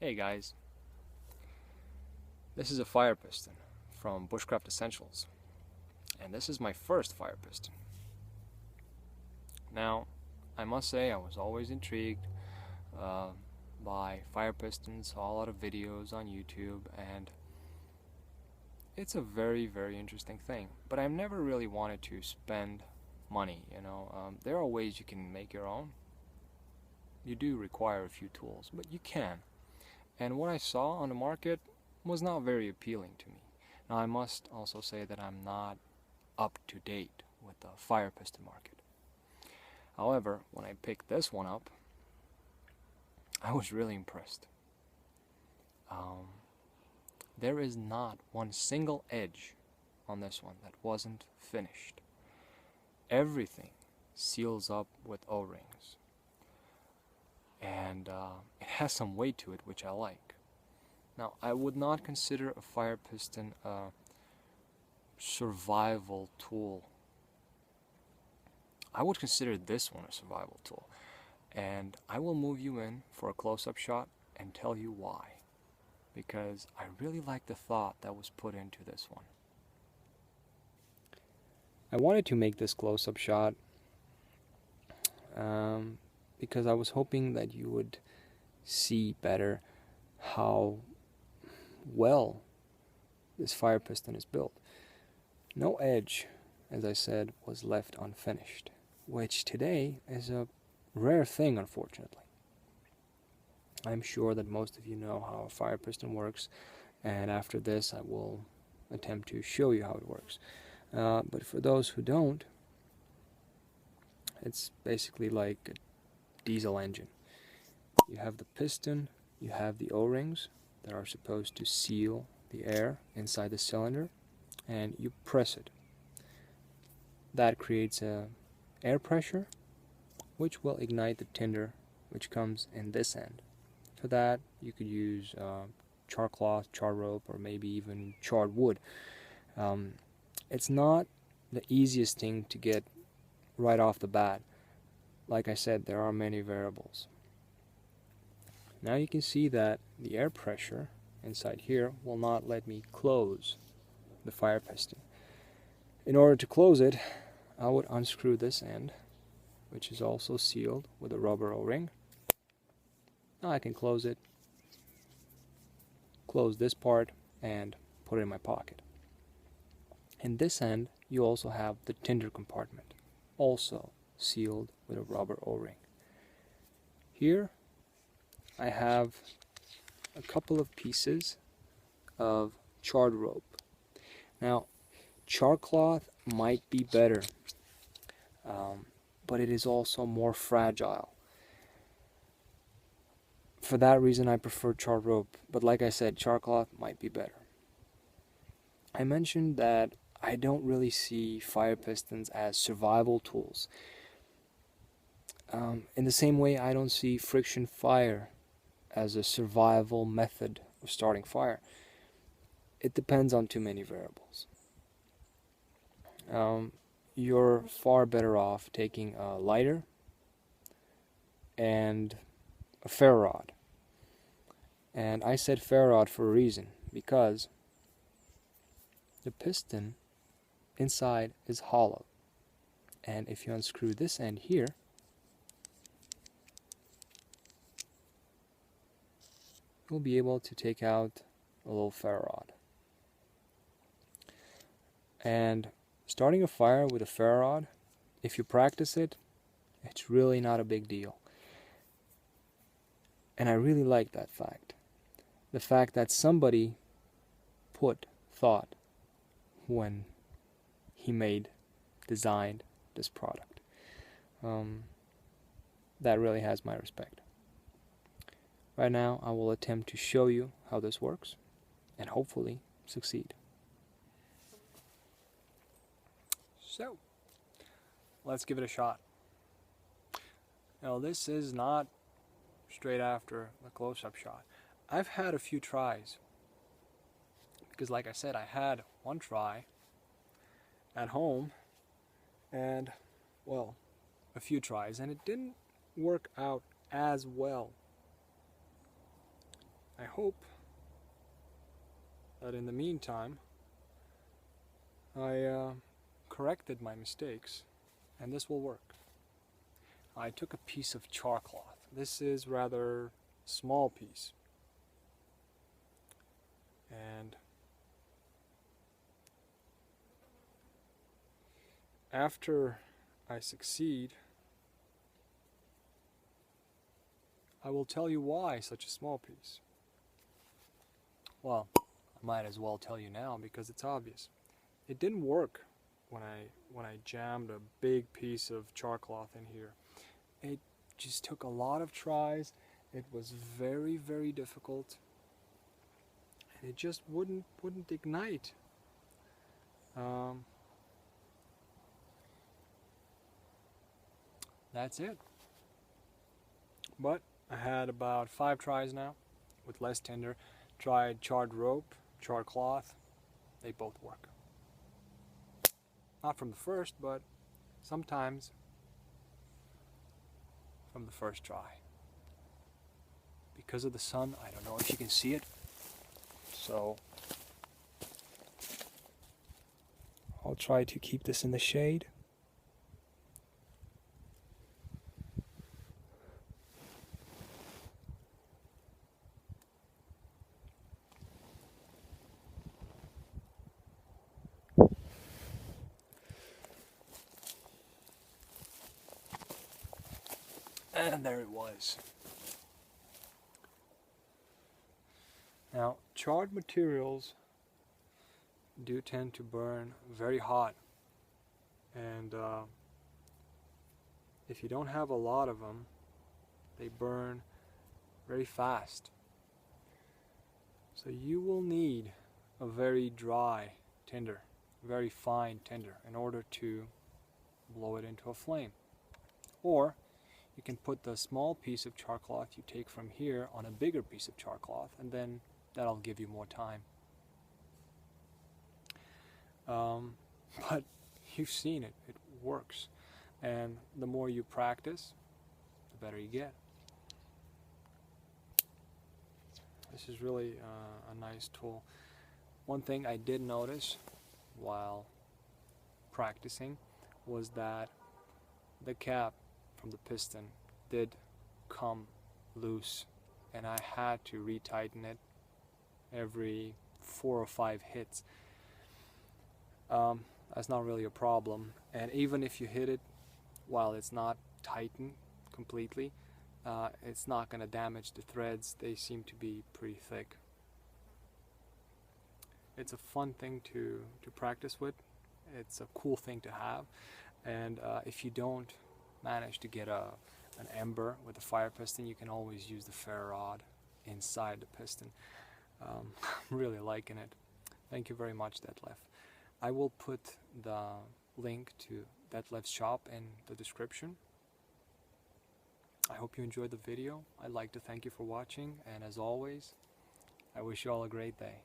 Hey guys, this is a fire piston from Bushcraft Essentials, and this is my first fire piston. Now, I must say I was always intrigued uh, by fire pistons, saw a lot of videos on YouTube, and it's a very interesting thing. But I've never really wanted to spend money, there are ways you can make your own. You do require a few tools, but you can. And what I saw on the market was not very appealing to me. Now I must also say that I'm not up to date with the fire piston market. However, when I picked this one up, I was really impressed. There is not one single edge on this one that wasn't finished. Everything seals up with O-rings. And it has some weight to it, which I like. Now, I would not consider a fire piston a survival tool. I would consider this one a survival tool. And I will move you in for a close-up shot and tell you why. Because I really like the thought that was put into this one. I wanted to make this close-up shot because I was hoping that you would see better how well this fire piston is built. No edge, as I said, was left unfinished, which today is a rare thing, unfortunately. I'm sure that most of you know how a fire piston works, and after this I will attempt to show you how it works. But for those who don't, it's basically like a diesel engine. You have the piston, you have the O-rings that are supposed to seal the air inside the cylinder, and you press it. That creates a air pressure, which will ignite the tinder, which comes in this end. For that, you could use char cloth, char rope, or maybe even charred wood. It's not the easiest thing to get right off the bat. Like I said, there are many variables. Now you can see that the air pressure inside here will not let me close the fire piston. In order to close it, I would unscrew this end, which is also sealed with a rubber O-ring. Now I can close it, close this part, and put it in my pocket. In this end, you also have the tinder compartment, also sealed with a rubber O-ring. Here, I have a couple of pieces of charred rope. Now, char cloth might be better, but it is also more fragile. For that reason, I prefer charred rope, but like I said, char cloth might be better. I mentioned that I don't really see fire pistons as survival tools. In the same way, I don't see friction fire as a survival method of starting fire. It depends on too many variables. You're far better off taking a lighter and a ferro rod. And I said ferro rod for a reason, because the piston inside is hollow. And if you unscrew this end here, you'll be able to take out a little ferro rod. And starting a fire with a ferro rod, if you practice it, it's really not a big deal. And I really like that fact. The fact that somebody put thought when he designed this product. That really has my respect. Right now, I will attempt to show you how this works and hopefully succeed. So, let's give it a shot. Now, this is not straight after the close-up shot. I've had a few tries, because like I said, I had one try at home, and well, a few tries, and it didn't work out as well. I hope that in the meantime I corrected my mistakes and this will work. I took a piece of char cloth. This is rather small piece, and after I succeed, I will tell you why such a small piece. Well, I might as well tell you now because it's obvious. It didn't work when I jammed a big piece of char cloth in here. It just took a lot of tries. It was very, very difficult, and it just wouldn't ignite. That's it. But I had about 5 tries now with less tinder. Tried charred rope, charred cloth. They both work. Not from the first, but sometimes from the first try. Because of the sun, I don't know if you can see it. So I'll try to keep this in the shade. And there it was. Now, charred materials do tend to burn very hot, and if you don't have a lot of them, they burn very fast. So you will need a very dry tinder, very fine tinder, in order to blow it into a flame. Or you can put the small piece of char cloth you take from here on a bigger piece of char cloth, and then that'll give you more time. But you've seen it, it works. And the more you practice, the better you get. This is really a nice tool. One thing I did notice while practicing was that the cap from the piston did come loose, and I had to retighten it every 4 or 5 hits. That's not really a problem, and even if you hit it while it's not tightened completely, it's not going to damage the threads. They seem to be pretty thick. It's a fun thing to practice with. It's a cool thing to have, and if you don't manage to get an ember with a fire piston, you can always use the ferro rod inside the piston. I'm really liking it. Thank you very much, Detlef. I will put the link to Detlef's shop in the description. I hope you enjoyed the video. I'd like to thank you for watching, and as always, I wish you all a great day.